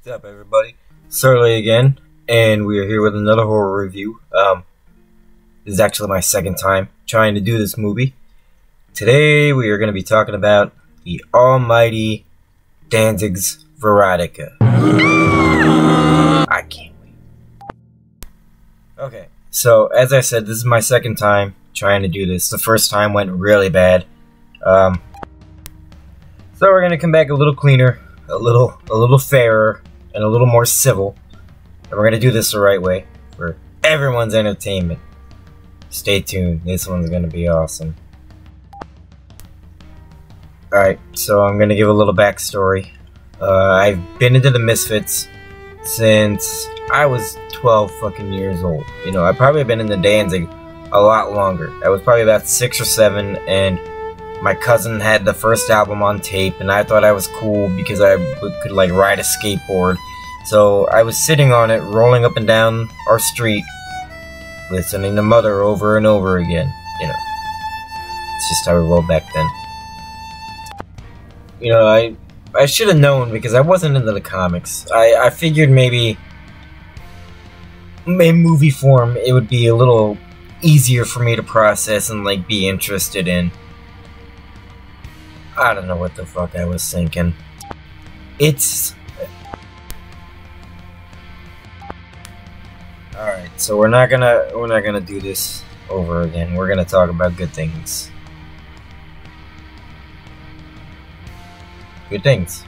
What's up, everybody? Surly again, and we are here with another horror review. This is actually my second time trying to do this movie. Today, we are going to be talking about the almighty Danzig's Verotika. I can't wait. Okay, so as I said, this is my second time trying to do this. The first time went really bad. So we're going to come back a little cleaner, a little fairer, and a little more civil, and we're gonna do this the right way for everyone's entertainment. Stay tuned, this one's gonna be awesome. Alright, so I'm gonna give a little backstory. I've been into the Misfits since I was 12 fucking years old. You know, I've probably been in the Danzig a lot longer. I was probably about 6 or 7, and my cousin had the first album on tape, and I thought I was cool because I could, like, ride a skateboard. So I was sitting on it, rolling up and down our street, listening to Mother over and over again. You know, it's just how we rolled back then. You know, I should have known because I wasn't into the comics. I figured maybe in movie form it would be a little easier for me to process and, like, be interested in. I don't know what the fuck I was thinking. Alright, so we're not gonna do this over again. We're gonna talk about good things. Good things.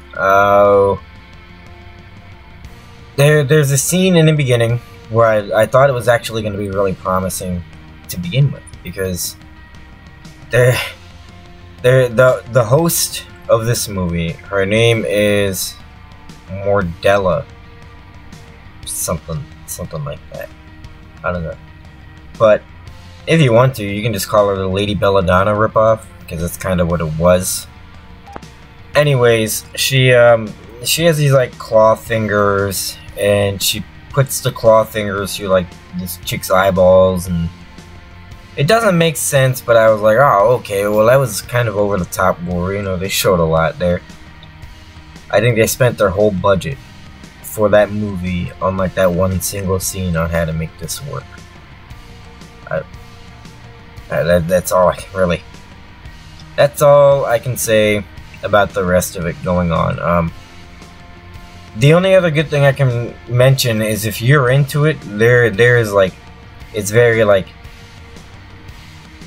There's a scene in the beginning where I thought it was actually gonna be really promising to begin with, because the host of this movie, her name is Mordella, something like that. I don't know. But if you want to, you can just call her the Lady Belladonna ripoff, because that's kind of what it was. Anyways, she has these, like, claw fingers, and she puts the claw fingers through, like, this chick's eyeballs, and it doesn't make sense, but I was like, oh, okay, well, that was kind of over the top gore. You know, they showed a lot there. I think they spent their whole budget for that movie on, like, that one single scene on how to make this work. That's all I can really... That's all I can say about the rest of it going on. The only other good thing I can mention is if you're into it, there is, like... It's very, like,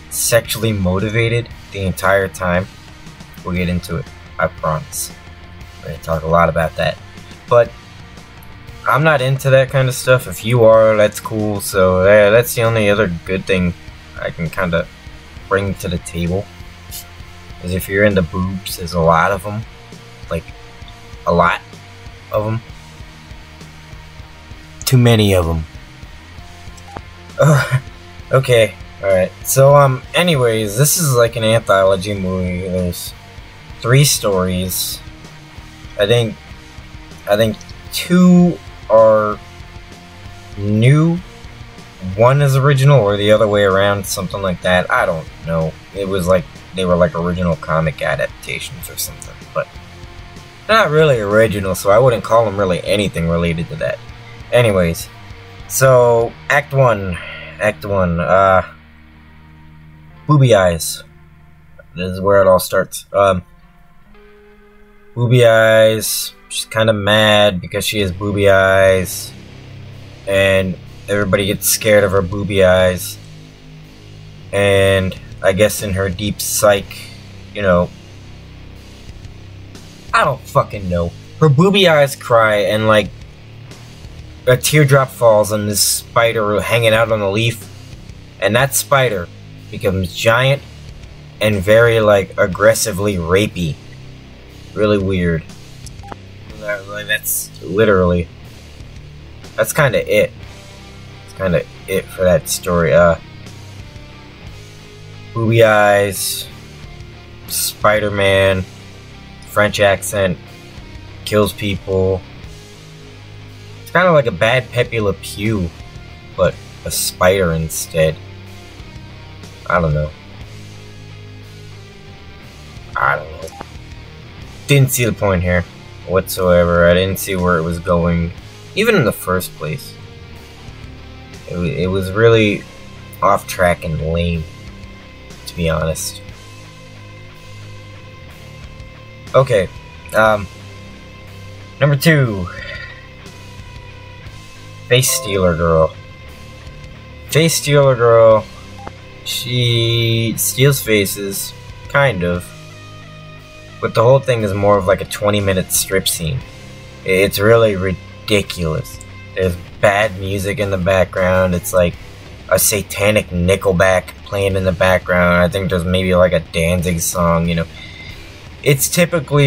sexually motivated the entire time. We'll get into it, I promise. We're gonna talk a lot about that. But I'm not into that kind of stuff. If you are, that's cool. So that's the only other good thing I can kind of bring to the table. Is if you're into boobs, there's a lot of them. Like, a lot of them. Too many of them. Okay. Alright, so, anyways, this is like an anthology movie. There's 3 stories. I think 2 are new, 1 is original, or the other way around, something like that. I don't know. It was like, they were like original comic adaptations or something, but they're not really original, so I wouldn't call them really anything related to that. Anyways, so, Act 1, Booby Eyes. This is where it all starts. Booby Eyes, she's kind of mad because she has booby eyes, and everybody gets scared of her booby eyes. And I guess in her deep psyche, you know, I don't fucking know. Her booby eyes cry, and, like, a teardrop falls on this spider hanging out on a leaf, and that spider becomes giant and very, like, aggressively rapey. Really weird. Like, that's literally... That's kind of it. It's kind of it for that story. Booby eyes, Spider-Man, French accent, kills people. It's kind of like a bad Pepe Le Pew, but a spider instead. I don't know. Didn't see the point here. whatsoever. I didn't see where it was going, even in the first place. It was really off track and lame, to be honest. Okay, number 2. Face Stealer Girl. Face Stealer Girl, she steals faces, kind of. But the whole thing is more of like a 20-minute strip scene. It's really ridiculous. There's bad music in the background. It's like a satanic Nickelback playing in the background. I think there's maybe like a Danzig song, you know. It's typical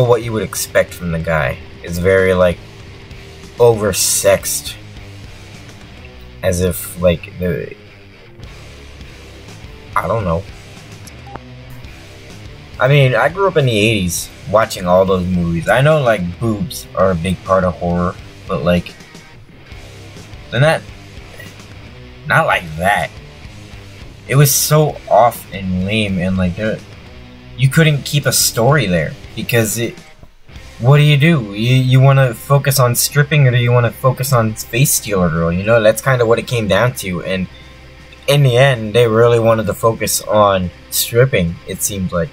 what you would expect from the guy. It's very like oversexed, as if like I don't know. I mean, I grew up in the 80s watching all those movies. I know like boobs are a big part of horror, but like they're not like that. It was so off and lame, and like you couldn't keep a story there because what do? You want to focus on stripping, or do you want to focus on Face Stealer Girl? You know, that's kind of what it came down to, and in the end, they really wanted to focus on stripping, it seems like.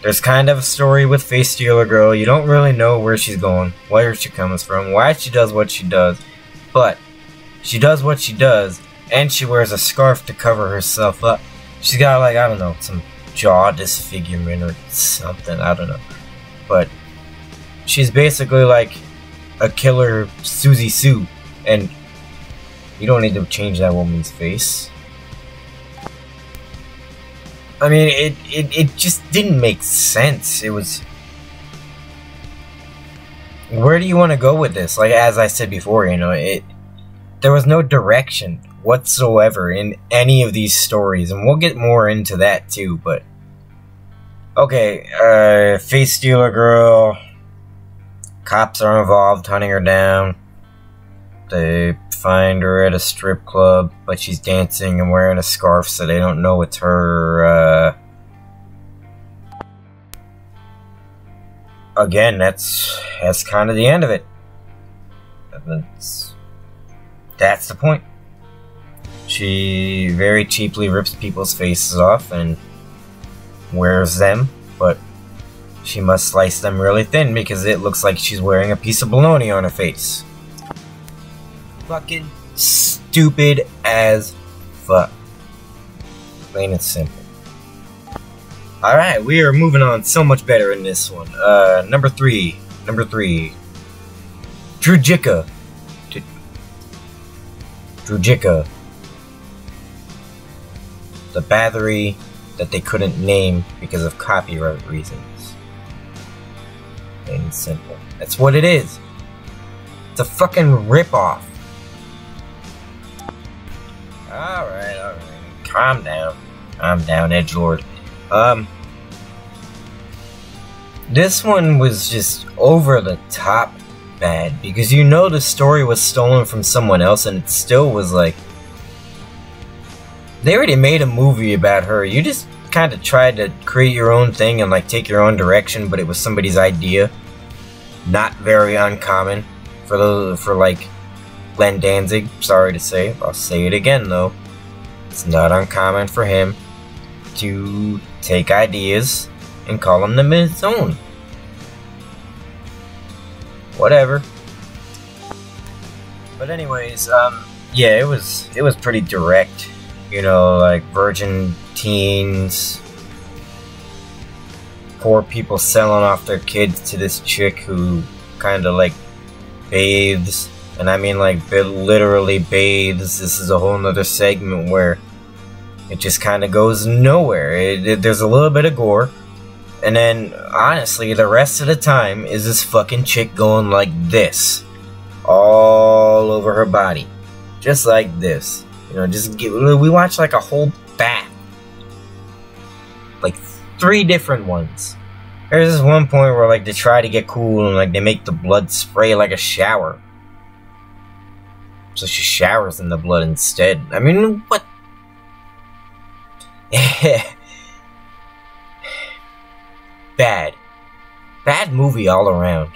There's kind of a story with Face Stealer Girl. You don't really know where she's going, where she comes from, why she does what she does, but she does what she does, and she wears a scarf to cover herself up. She's got, like, I don't know, some jaw disfigurement or something, I don't know. But she's basically like a killer Susie Sue, and you don't need to change that woman's face. I mean, it just didn't make sense. It was... Where do you want to go with this? Like, as I said before, you know, there was no direction whatsoever in any of these stories, and we'll get more into that too, but... Okay, Face Stealer Girl... Cops are involved, hunting her down. They find her at a strip club, but she's dancing and wearing a scarf, so they don't know it's her. Again, that's kind of the end of it. That's the point. She very cheaply rips people's faces off and wears them, but she must slice them really thin because it looks like she's wearing a piece of bologna on her face. Fucking stupid as fuck. Plain and simple. Alright, we are moving on so much better in this one. Number three. Drujika. The battery that they couldn't name because of copyright reasons. Plain and simple. That's what it is. It's a fucking ripoff. Alright. Calm down, edgelord. This one was just over the top bad, because you know the story was stolen from someone else, and it still was like... They already made a movie about her, you just kind of tried to create your own thing and like take your own direction, but it was somebody's idea. Not very uncommon for like Glen Danzig, sorry to say. I'll say it again though. It's not uncommon for him to take ideas and call them his own. Whatever. But anyways, yeah, it was pretty direct. You know, like virgin teens, poor people selling off their kids to this chick who kind of like bathes. And I mean like literally bathes. This is a whole nother segment where it just kind of goes nowhere. There's a little bit of gore. And then, honestly, the rest of the time is this fucking chick going like this. All over her body. Just like this. You know, we watched like a whole bath. Like 3 different ones. There's this one point where like they try to get cool and like they make the blood spray like a shower. So she showers in the blood instead. I mean, what? Bad. bad movie all around.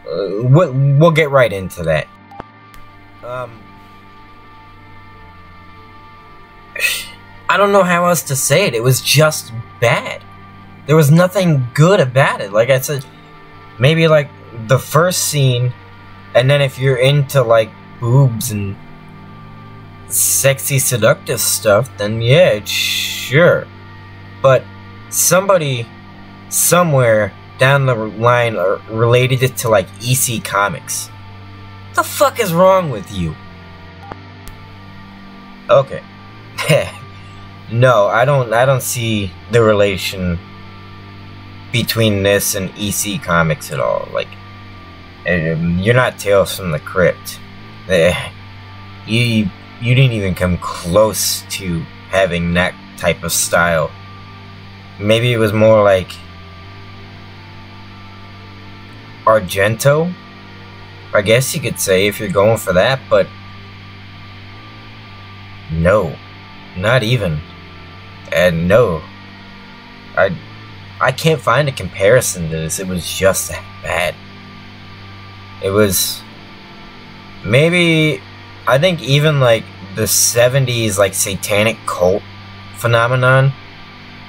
We'll get right into that. I don't know how else to say it. It was just bad. There was nothing good about it. Like I said, maybe like the first scene, and then if you're into like boobs and sexy seductive stuff, then yeah, sure. But somebody somewhere down the line related it to like EC Comics. What the fuck is wrong with you? Okay. No, I don't see the relation between this and EC Comics at all. Like, you're not Tales from the Crypt. You didn't even come close to having that type of style. Maybe it was more like Argento, I guess you could say, if you're going for that, but no, not even. And no, I can't find a comparison to this. It was just that bad. It was maybe, I think even like the 70s like satanic cult phenomenon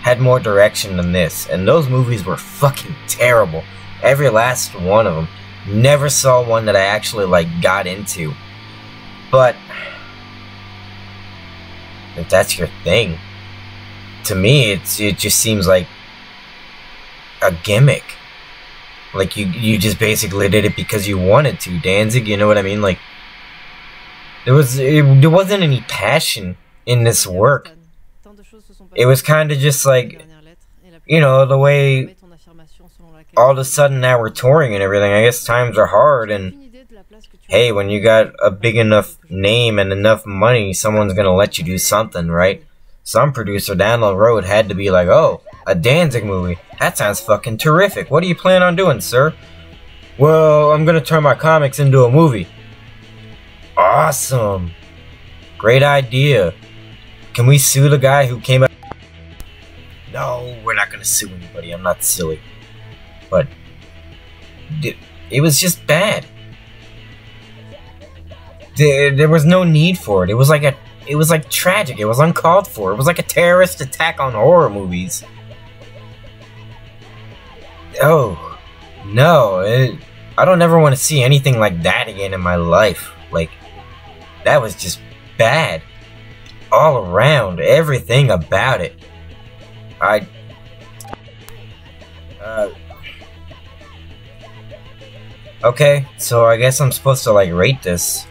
had more direction than this, and those movies were fucking terrible. Every last one of them. Never saw one that I actually like got into. But if that's your thing, to me it just seems like a gimmick. Like you just basically did it because you wanted to, Danzig, you know what I mean? Like there wasn't any passion in this work. It was kind of just like, you know, the way all of a sudden now we're touring and everything. I guess times are hard, and hey, when you got a big enough name and enough money, someone's gonna let you do something, right? Some producer down the road had to be like, oh, a Danzig movie. That sounds fucking terrific. What do you plan on doing, sir? Well, I'm gonna turn my comics into a movie. Awesome. Great idea. Can we sue the guy who came up? No, we're not gonna sue anybody. I'm not silly. But it was just bad. There was no need for it. It was like tragic. It was uncalled for. It was like a terrorist attack on horror movies. Oh, no. I don't ever want to see anything like that again in my life. Like, that was just bad. All around. Everything about it. Okay, so I guess I'm supposed to like rate this.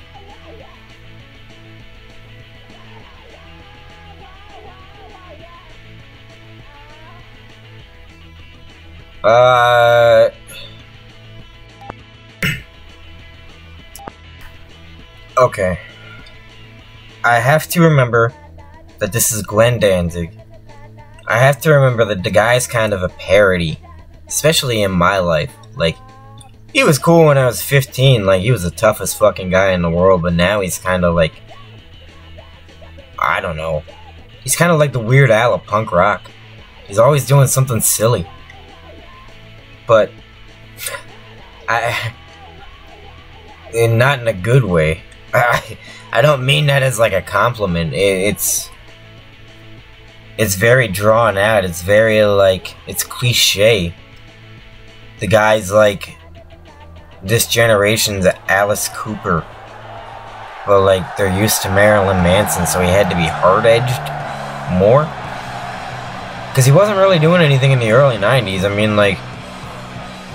Okay. I have to remember that this is Glen Danzig. I have to remember that the guy's kind of a parody, especially in my life. Like, he was cool when I was 15, like, he was the toughest fucking guy in the world, but now he's kind of like, I don't know. He's kind of like the Weird Al of punk rock. He's always doing something silly. But, not in a good way. I don't mean that as like a compliment. It's very drawn out. It's very like, it's cliche. The guy's like this generation's Alice Cooper, but like they're used to Marilyn Manson, so he had to be hard-edged more. Because he wasn't really doing anything in the early 90s. I mean, like,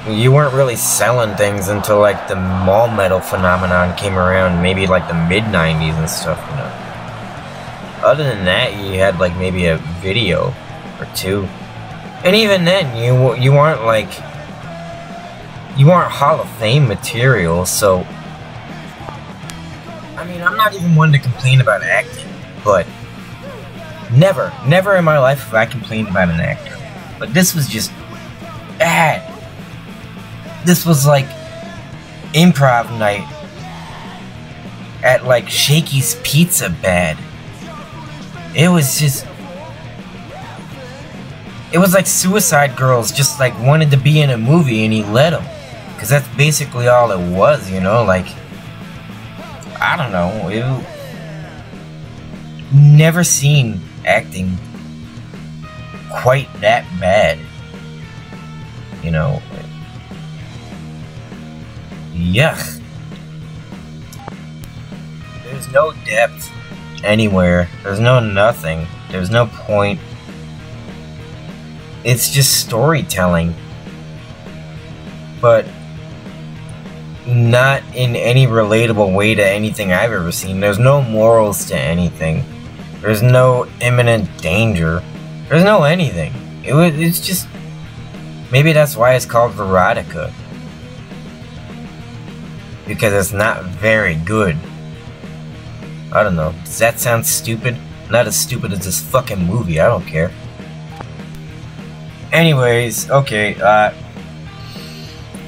you weren't really selling things until like the mall metal phenomenon came around, maybe like the mid-90s and stuff, you know. Other than that, you had like maybe a video or two. And even then, you weren't like, you weren't Hall of Fame material, so I mean, I'm not even one to complain about acting, but never in my life have I complained about an actor. But this was just bad. This was like improv night at like Shakey's Pizza bad. It was just, It was like Suicide Girls just like wanted to be in a movie and he let them. Because that's basically all it was, you know? Like, I don't know. Never seen acting quite that bad. You know? Yuck. There's no depth anywhere. There's no nothing. There's no point. It's just storytelling. But not in any relatable way to anything I've ever seen. There's no morals to anything. There's no imminent danger. There's no anything. It's just... Maybe that's why it's called Verotika. Because it's not very good. I don't know. Does that sound stupid? Not as stupid as this fucking movie. I don't care. Anyways, okay, a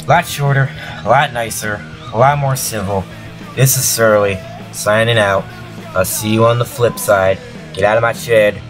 lot shorter, a lot nicer, a lot more civil. This is Surly, signing out. I'll see you on the flip side. Get out of my shed.